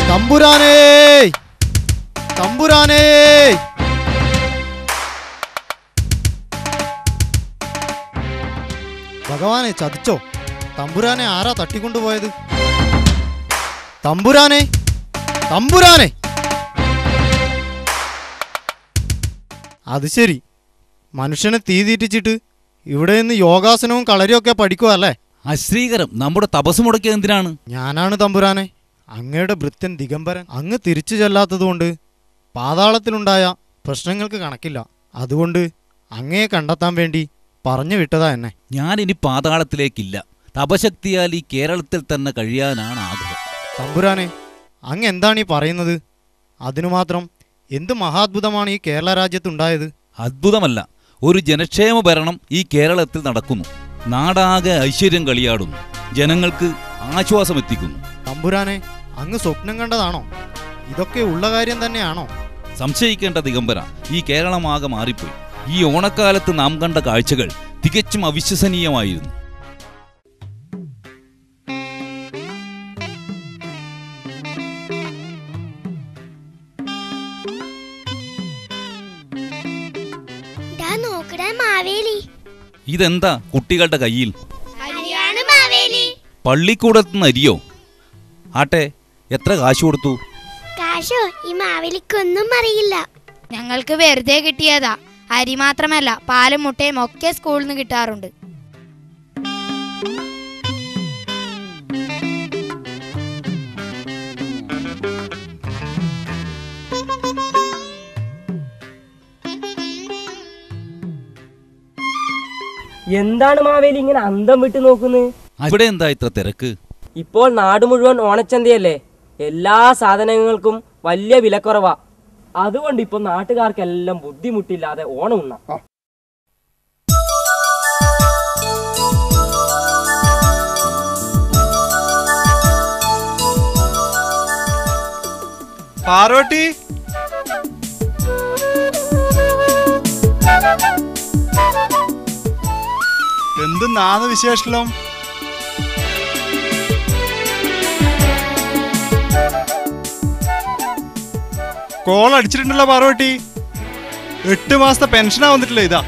തമ്പുരാനേ, തമ്പുരാനേ. ഭഗവാനെ ചതിച്ചോ? തമ്പുരാനെ ആരാ തട്ടിക്കൊണ്ടുപോയത്? തമ്പുരാനെ, തമ്പുരാനെ. അത് ശരി, മനുഷ്യനെ തീ തീറ്റിച്ചിട്ട് ഇവിടെ നിന്ന് യോഗാസനവും കളരിയൊക്കെ പഠിക്കുക അല്ലേ? അശ്രീകരം നമ്മുടെ തപസ് മുടക്കിയത് എന്തിനാണ്? ഞാനാണ് തമ്പുരാനെ, അങ്ങയുടെ ഭൃത്യൻ ദിഗംബരൻ. അങ്ങ് തിരിച്ചു ചെല്ലാത്തതുകൊണ്ട് പാതാളത്തിലുണ്ടായ പ്രശ്നങ്ങൾക്ക് കണക്കില്ല. അതുകൊണ്ട് അങ്ങയെ കണ്ടെത്താൻ വേണ്ടി പറഞ്ഞു വിട്ടതാ എന്നെ. ഞാനിനി പാതാളത്തിലേക്കില്ല. തപശക്തിയാൽ ഈ കേരളത്തിൽ തന്നെ കഴിയാനാണ് ആഗ്രഹം. തമ്പുരാനെ, അങ്ങ് എന്താണ് ഈ പറയുന്നത്? അതിനു മാത്രം എന്ത് മഹാത്ഭുതമാണ് ഈ കേരള രാജ്യത്തുണ്ടായത്? അത്ഭുതമല്ല, ഒരു ജനക്ഷേമ ഭരണം ഈ കേരളത്തിൽ നടക്കുന്നു. നാടാകെ ഐശ്വര്യം കളിയാടുന്നു, ജനങ്ങൾക്ക് ആശ്വാസമെത്തിക്കുന്നു. തമ്പുരാനെ, അങ്ങ് സ്വപ്നം കണ്ടതാണോ? ഇതൊക്കെ ഉള്ള കാര്യം തന്നെയാണോ? സംശയിക്കേണ്ട ദിഗംബര, ഈ കേരളമാകെ മാറിപ്പോയി. ഈ ഓണക്കാലത്ത് നാം കണ്ട കാഴ്ചകൾ തികച്ചും അവിശ്വസനീയമായിരുന്നു. ഇതെന്താ കുട്ടികളുടെ കയ്യിൽ? പള്ളിക്കൂടത്തുനിന്ന് അരിയോ? ആട്ടെ, എത്ര കാശ് കൊടുത്തു? കാശോ ഈ മാവേലിക്കൊന്നും അറിയില്ല. ഞങ്ങൾക്ക് വെറുതെ കിട്ടിയതാ. അരി മാത്രമല്ല, പാലും മുട്ടയും ഒക്കെ സ്കൂളിൽ നിന്ന് കിട്ടാറുണ്ട്. എന്താണ് മാവേലി ഇങ്ങനെ അന്തം വിട്ട് നോക്കുന്നത്? ഇവിടെ എന്താ ഇത്ര തിരക്ക്? ഇപ്പോൾ നാട് മുഴുവൻ ഓണച്ചന്തയല്ലേ, എല്ലാ സാധനങ്ങൾക്കും വലിയ വിലക്കുറവാ. അതുകൊണ്ട് ഇപ്പൊ നാട്ടുകാർക്കെല്ലാം ബുദ്ധിമുട്ടില്ലാതെ ഓണം ഉണ്ണാം. പാർവട്ടി, എന്തെന്നാണ് വിശേഷം? കോൾ അടിച്ചിട്ടുണ്ടല്ലോ പാർവട്ടി. 8 മാസത്തെ പെൻഷനാ വന്നിട്ടില്ല.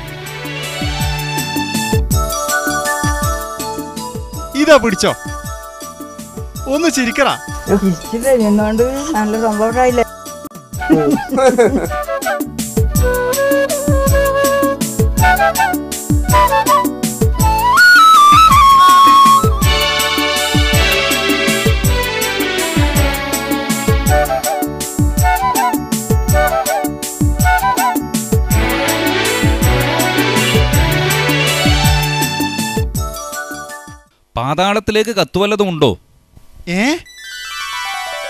ഇതാ പിടിച്ചോ, ഒന്ന് ചിരിക്കറാ. നല്ല സന്തോഷായില്ലേ? പാതാളത്തിലേക്ക് കത്തുവല്ലതും ഉണ്ടോ?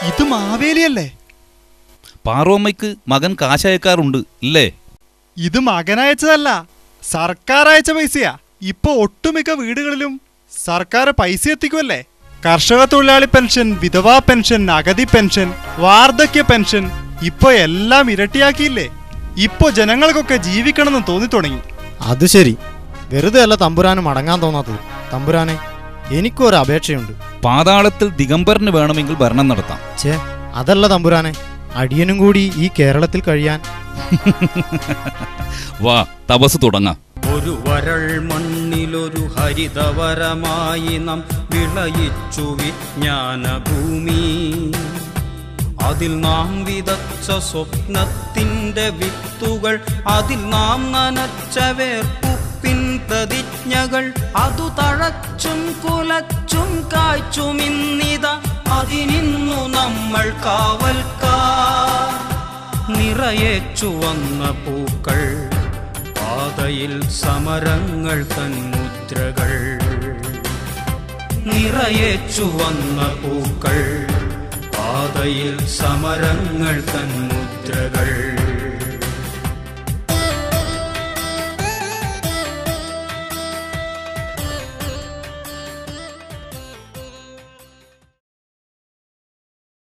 ഇത് മാവേലിയല്ലേ? പാർവമ്മയ്ക്ക് മകൻ കാശയക്കാറുണ്ട് ഇല്ലേ? ഇത് മകനയച്ചതല്ല, സർക്കാർ അയച്ച പൈസയാ. ഇപ്പൊ ഒട്ടുമിക്ക വീടുകളിലും സർക്കാർ പൈസ എത്തിക്കുമല്ലേ. കർഷക തൊഴിലാളി പെൻഷൻ, വിധവാ പെൻഷൻ, അഗതി പെൻഷൻ, വാർദ്ധക്യ പെൻഷൻ ഇപ്പൊ എല്ലാം ഇരട്ടിയാക്കിയില്ലേ. ഇപ്പൊ ജനങ്ങൾക്കൊക്കെ ജീവിക്കണമെന്ന് തോന്നി തുടങ്ങി. അത് ശരി, വെറുതെ അല്ല തമ്പുരാന് മടങ്ങാൻ തോന്നാത്തത്. തമ്പുരാനെ, എനിക്കൊരു അപേക്ഷയുണ്ട്. പാതാളത്തിൽ ദിഗംബരന് വേണമെങ്കിൽ ഭരണം നടത്താം. ഛേ, അതല്ല തമ്പുരാനെ, അടിയനും കൂടി ഈ കേരളത്തിൽ കഴിയാൻ. വാ, തപസ് തുടങ്ങാം. ഒരു വരൾ മണ്ണിലൊരു ഹരിതവരമായി നാം വിളയിച്ചു വിജ്ഞാനഭൂമി. അതിൽ നാം വിതച്ച സ്വപ്നത്തിൻ്റെ വിത്തുകൾ, അതിൽ നാം നനച്ച വേർപ്പുപ്പിൻ പ്രതിജ്ഞകൾ, അതു തഴച്ചും കുലച്ചും കായ്ച്ചുമിന്നിത അതിനിന്നു നമ്മൾ കാവൽക്കാർ. നിറയെ ചുവന്ന പൂക്കൾ, പാതയിൽ സമരങ്ങൾ തൻ മുദ്രകൾ. നിറയെ ചുവന്ന പൂക്കൾ, പാതയിൽ സമരങ്ങൾ തൻ മുദ്രകൾ.